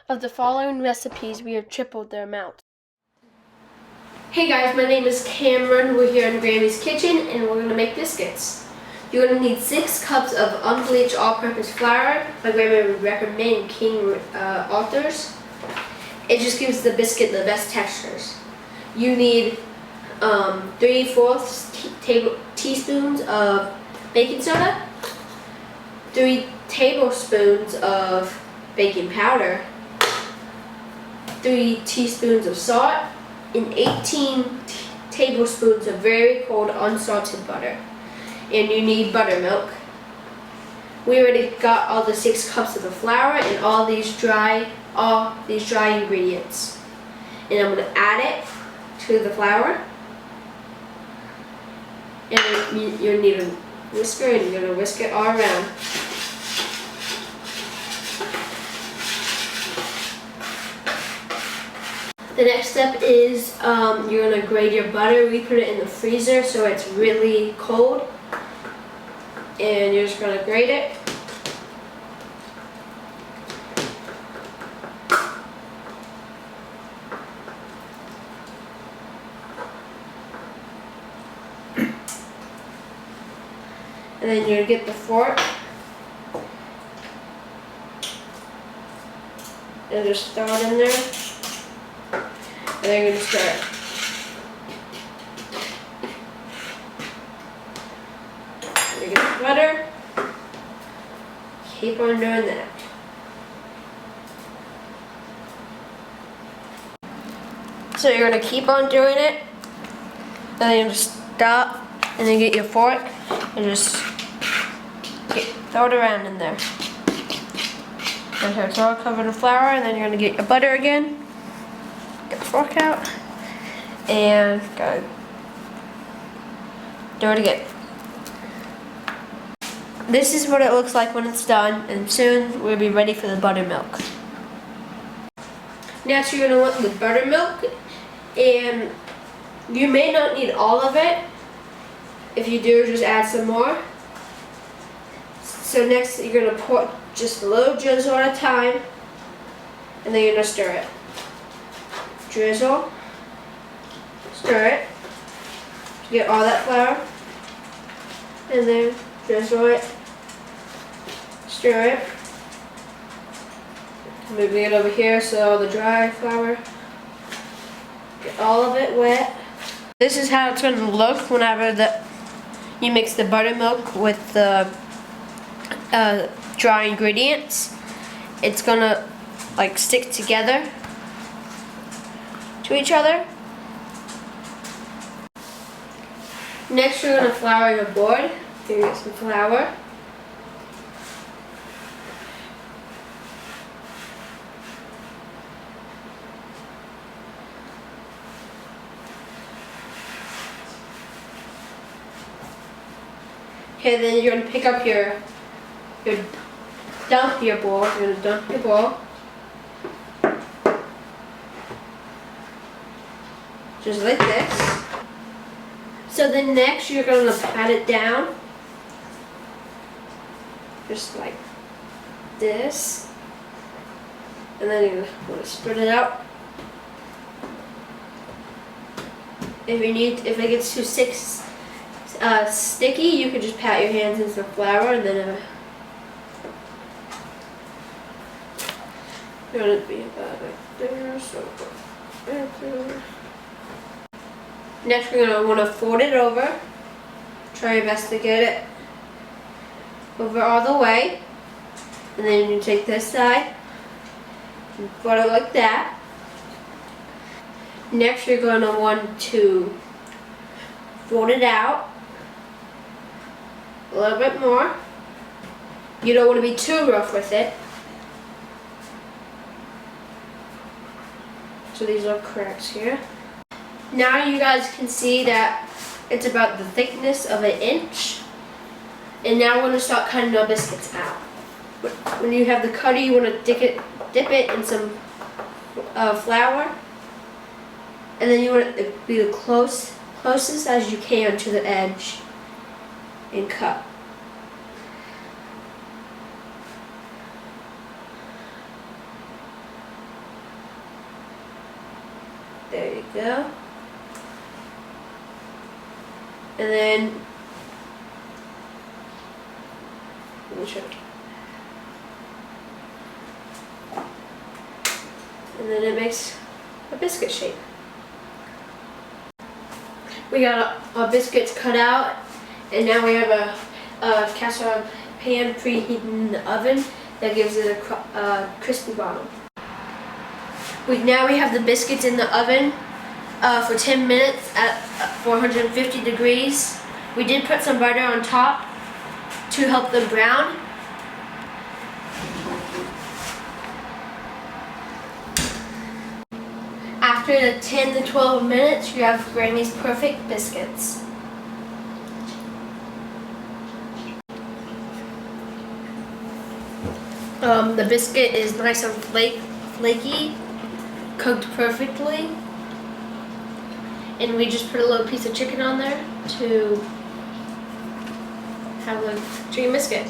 Of the following recipes, we have tripled their amount. Hey guys, my name is Cameron. We're here in Grammy's kitchen and we're going to make biscuits. You're going to need 6 cups of unbleached all-purpose flour. My grandma would recommend King Arthur's. It just gives the biscuit the best textures. You need 3/4 teaspoons of baking soda, 3 tablespoons of baking powder, 3 teaspoons of salt, and 18 tablespoons of very cold unsalted butter. And you need buttermilk. We already got all the 6 cups of the flour and all these dry ingredients. And I'm going to add it to the flour. And you'll need a whisker and you're going to whisk it all around. The next step is you're going to grate your butter. We put it in the freezer so it's really cold. And you're just going to grate it. And then you're going to get the fork. And just throw it in there. And then you're going to stir it. You get the butter. Keep on doing that. So you're going to keep on doing it. And then you just stop. And then get your fork. And just throw it around in there. Okay, so I'll cover the flour. And then you're going to get your butter again. Get the fork out and go do it again. This is what it looks like when it's done, and soon we'll be ready for the buttermilk. Next you're going to want the buttermilk, and you may not need all of it. If you do, just add some more. So next you're going to pour just a little drizzle at a time, and then you're going to stir it. Drizzle, stir it, get all that flour, and then drizzle it, stir it, moving it over here so all the dry flour, get all of it wet. This is how it's going to look whenever you mix the buttermilk with the dry ingredients. It's going to like stick together to each other. Next you're going to flour your board. Here, get some flour. Okay, then you're going to pick up dump your bowl. You're going to dump your bowl. Just like this. So then next you're going to pat it down. Just like this. And then you're going to spread it out. If it gets too sticky, you can just pat your hands in some flour and then you're going to be about like there. So right there. Next, we're going to want to fold it over. Try your best to get it over all the way. And then you take this side and fold it like that. Next, you're going to want to fold it out a little bit more. You don't want to be too rough with it. So these are cracks here. Now you guys can see that it's about the thickness of 1 inch. And now we're going to start cutting our biscuits out. When you have the cutter, you want to dip it in some flour. And then you want it to be the closest as you can to the edge and cut. There you go. And then, let me show you. And then it makes a biscuit shape. We got our biscuits cut out, and now we have a cast iron pan preheated in the oven that gives it a crispy bottom. Now we have the biscuits in the oven for 10 minutes at 450 degrees. We did put some butter on top to help them brown. After the 10 to 12 minutes, you have Granny's perfect biscuits. The biscuit is nice and flaky, cooked perfectly. And we just put a little piece of chicken on there to have a chicken biscuit.